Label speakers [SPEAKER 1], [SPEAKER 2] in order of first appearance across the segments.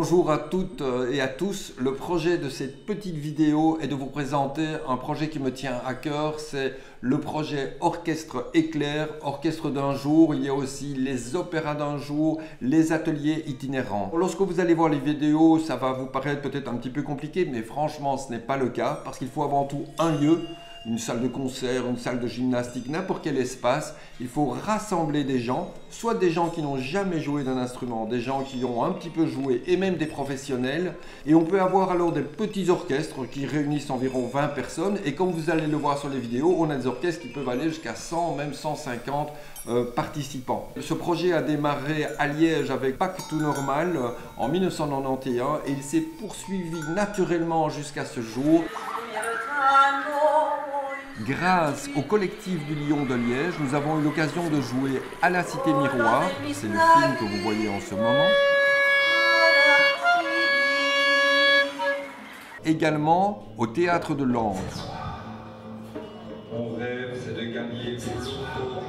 [SPEAKER 1] Bonjour à toutes et à tous. Le projet de cette petite vidéo est de vous présenter un projet qui me tient à cœur. C'est le projet Orchestre Éclair, orchestre d'un jour. Il y a aussi les opéras d'un jour, les ateliers itinérants. Lorsque vous allez voir les vidéos, ça va vous paraître peut-être un petit peu compliqué, mais franchement ce n'est pas le cas parce qu'il faut avant tout un lieu. Une salle de concert, une salle de gymnastique, n'importe quel espace. Il faut rassembler des gens, soit des gens qui n'ont jamais joué d'un instrument, des gens qui ont un petit peu joué et même des professionnels. Et on peut avoir alors des petits orchestres qui réunissent environ 20 personnes. Et comme vous allez le voir sur les vidéos, on a des orchestres qui peuvent aller jusqu'à 100, même 150 participants. Ce projet a démarré à Liège avec Pas que tout normal en 1991 et il s'est poursuivi naturellement jusqu'à ce jour. Grâce au collectif du Lion de Liège, nous avons eu l'occasion de jouer à la Cité Miroir, c'est le film que vous voyez en ce moment. Également au Théâtre de Langres.
[SPEAKER 2] Mon rêve, c'est de gagner au loto.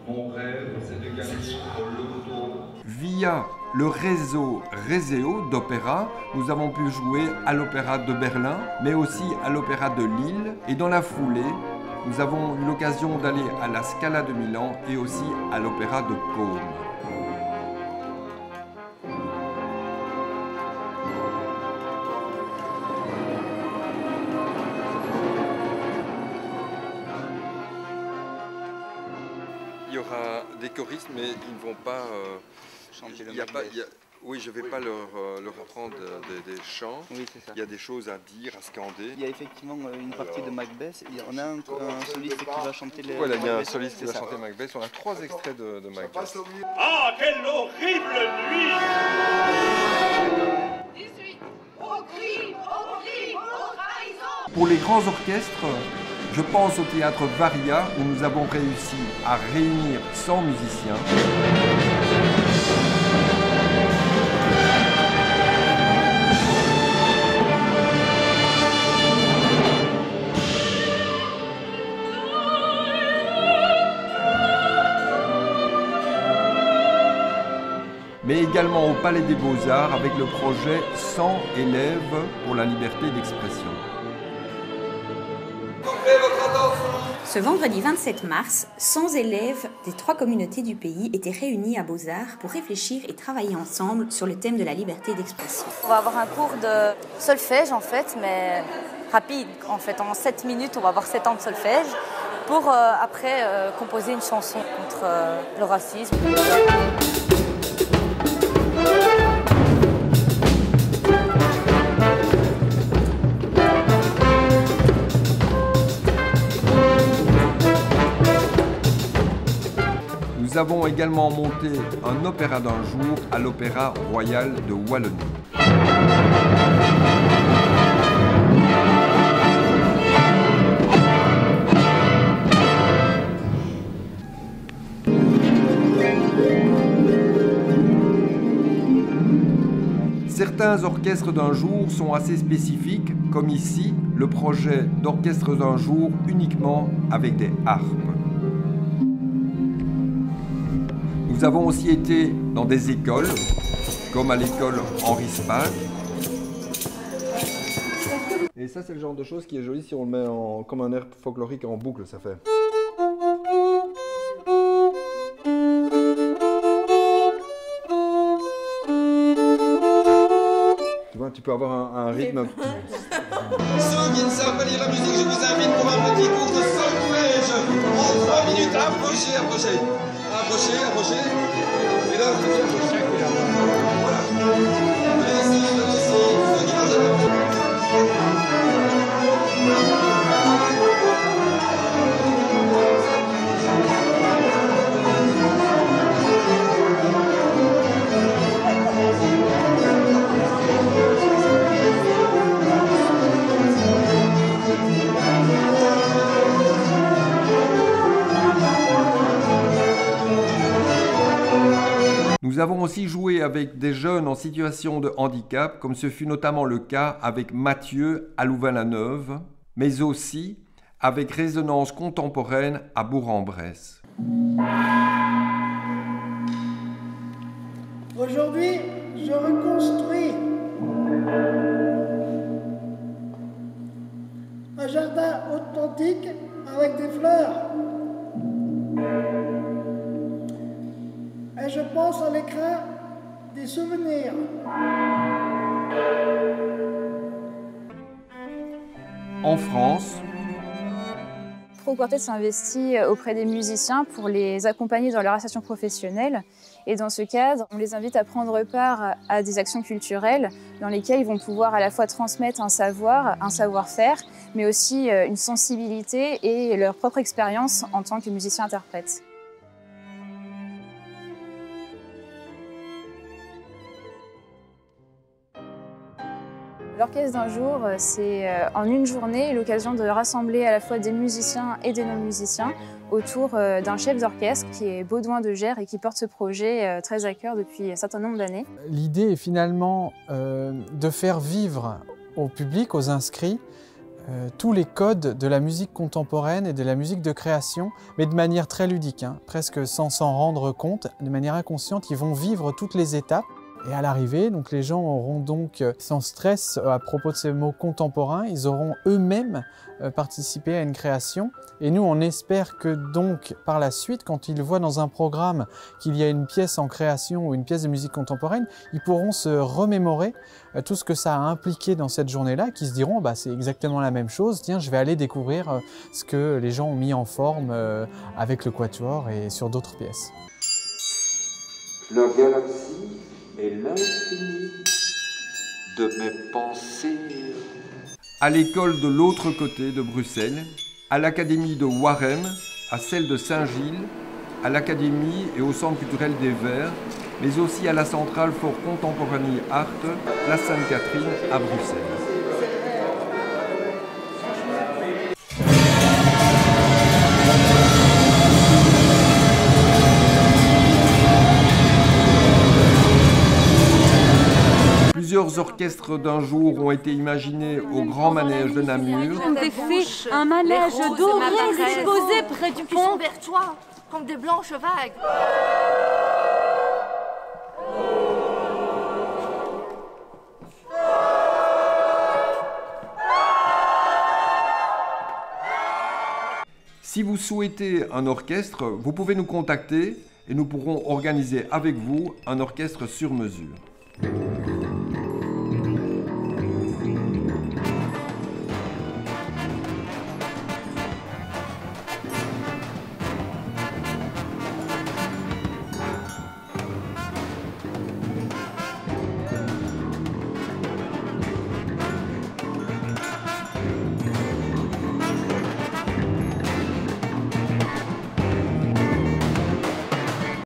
[SPEAKER 2] Mon rêve, c'est de gagner au loto.
[SPEAKER 1] Via le réseau Réséo d'opéra, nous avons pu jouer à l'Opéra de Berlin, mais aussi à l'Opéra de Lille. Et dans la foulée, nous avons eu l'occasion d'aller à la Scala de Milan et aussi à l'Opéra de Côme. Il y aura des choristes, mais ils ne vont pas chanter le Macbeth. Oui, je ne vais pas leur apprendre des chants.
[SPEAKER 3] Oui, c'est ça.
[SPEAKER 1] Il y a des choses à dire, à scander.
[SPEAKER 3] Il y a effectivement une partie de Macbeth. On a un soliste qui va chanter le
[SPEAKER 1] Voilà, il y a un
[SPEAKER 3] Macbeth,
[SPEAKER 1] soliste qui va chanter Macbeth. On a 3 extraits de Macbeth.
[SPEAKER 4] Ah, quelle horrible nuit!
[SPEAKER 5] 18. Au crime, aux trahisons!
[SPEAKER 1] Pour les grands orchestres, je pense au théâtre Varia où nous avons réussi à réunir 100 musiciens. Mais également au Palais des Beaux-Arts avec le projet 100 élèves pour la liberté d'expression.
[SPEAKER 6] Ce vendredi 27 mars, 100 élèves des 3 communautés du pays étaient réunis à Beaux-Arts pour réfléchir et travailler ensemble sur le thème de la liberté d'expression.
[SPEAKER 7] On va avoir un cours de solfège en fait, mais rapide. En fait, en 7 minutes, on va avoir 7 ans de solfège pour après composer une chanson contre le racisme.
[SPEAKER 1] Nous avons également monté un opéra d'un jour à l'Opéra Royal de Wallonie. Certains orchestres d'un jour sont assez spécifiques, comme ici, le projet d'orchestre d'un jour uniquement avec des harpes. Nous avons aussi été dans des écoles, comme à l'école Henri Spaak. Et ça, c'est le genre de chose qui est joli si on le met comme un air folklorique en boucle, ça fait. Tu vois, tu peux avoir un rythme.
[SPEAKER 8] Ceux qui ne savent pas lire la musique, je vous invite pour un petit cours de solfège. En 3 minutes, approchez, approchez. Approchez, approchez. Et là, vous approchez. Voilà. Allez-y, ceux qui marchent à la
[SPEAKER 1] Nous avons aussi joué avec des jeunes en situation de handicap, comme ce fut notamment le cas avec Mathieu à Louvain-la-Neuve, mais aussi avec Résonance contemporaine à Bourg-en-Bresse.
[SPEAKER 9] Aujourd'hui, je reconstruis un jardin authentique avec des fleurs. Et je pense à l'écran des souvenirs.
[SPEAKER 1] En France,
[SPEAKER 10] Pro Quartet s'investit auprès des musiciens pour les accompagner dans leur insertion professionnelle. Et dans ce cadre, on les invite à prendre part à des actions culturelles dans lesquelles ils vont pouvoir à la fois transmettre un savoir, un savoir-faire, mais aussi une sensibilité et leur propre expérience en tant que musicien-interprète. L'orchestre d'un jour, c'est en une journée l'occasion de rassembler à la fois des musiciens et des non-musiciens autour d'un chef d'orchestre qui est Baudouin de Gers et qui porte ce projet très à cœur depuis un certain nombre d'années.
[SPEAKER 11] L'idée est finalement de faire vivre au public, aux inscrits, tous les codes de la musique contemporaine et de la musique de création, mais de manière très ludique, hein, presque sans s'en rendre compte, de manière inconsciente, ils vont vivre toutes les étapes. Et à l'arrivée, donc les gens auront donc, sans stress à propos de ces mots contemporains, ils auront eux-mêmes participé à une création. Et nous, on espère que donc, par la suite, quand ils voient dans un programme qu'il y a une pièce en création ou une pièce de musique contemporaine, ils pourront se remémorer tout ce que ça a impliqué dans cette journée-là, qui se diront, bah, c'est exactement la même chose, tiens, je vais aller découvrir ce que les gens ont mis en forme avec le Quatuor et sur d'autres pièces.
[SPEAKER 12] La galaxie et l'infini de mes pensées.
[SPEAKER 1] à l'école de l'autre côté de Bruxelles, à l'académie de Warem, à celle de Saint-Gilles, à l'académie et au centre culturel des Verts, mais aussi à la centrale for Contemporary Art, place Sainte-Catherine à Bruxelles. Plusieurs orchestres d'un jour ont été imaginés au Grand Manège de Namur.
[SPEAKER 5] En effet, un manège doré disposé près du pont Bertois, comme des blanches vagues.
[SPEAKER 1] Si vous souhaitez un orchestre, vous pouvez nous contacter et nous pourrons organiser avec vous un orchestre sur mesure.